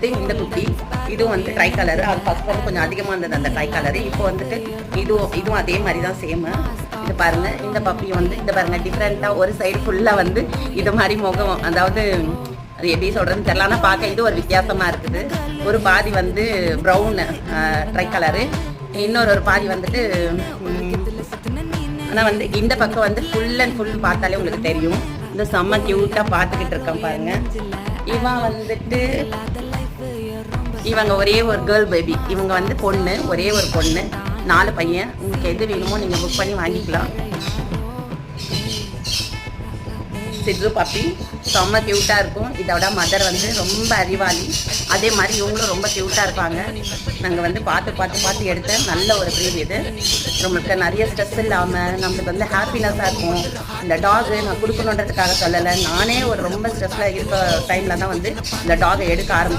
இந்த குட்டி இதுவும் வந்து ட்ரை கலரு. அது ஃபர்ஸ்ட் வந்து கொஞ்சம் அதிகமாக இருந்தது அந்த ட்ரை கலரு. இப்போ வந்துட்டு இதுவும் அதே மாதிரி தான் சேமு. இது பாருங்க, இந்த பப்பியும் வந்து இந்த பாருங்க டிஃப்ரெண்ட்டாக ஒரு சைடு ஃபுல்லாக வந்து இது மாதிரி முகம், அதாவது அது எப்படி சொல்கிறதுன்னு தெரியல, ஆனால் பார்க்க இது ஒரு வித்தியாசமாக இருக்குது. ஒரு பாதி வந்து ப்ரௌன் ட்ரை கலரு, இன்னொரு பாதி வந்துட்டு ஆனால் வந்து இந்த பக்கம் வந்து ஃபுல் அண்ட் ஃபுல் பார்த்தாலே உங்களுக்கு தெரியும். இந்த செம்ம க்யூட்டாக பார்த்துக்கிட்டு இருக்கேன் பாருங்க. இவன் வந்துட்டு இவங்க ஒரே ஒரு கேர்ள் பேபி. இவங்க வந்து பொண்ணு, ஒரே ஒரு பொண்ணு, 4 பையன். உங்களுக்கு எது வேணுமோ நீங்கள் புக் பண்ணி வாங்கிக்கலாம். சிட்ரு பப்பி செம்ம க்யூட்டாக இருக்கும். இதோட மதர் வந்து ரொம்ப அறிவாளி. அதே மாதிரி இவங்களும் ரொம்ப க்யூட்டாக இருப்பாங்க. நாங்கள் வந்து பார்த்து எடுத்த நல்ல ஒரு ப்ரீட் இது. நம்மளுக்கு நிறைய ஸ்ட்ரெஸ் இல்லாமல் நம்மளுக்கு வந்து ஹாப்பினஸ்ஸாக இருக்கும். இந்த டாகு நான் கொடுக்கணுன்றதுக்காக சொல்லலை, நானே ஒரு ரொம்ப ஸ்ட்ரெஸ்ஸில் இருக்க டைமில் தான் வந்து இந்த டாகை எடுக்க ஆரம்பிச்சேன்.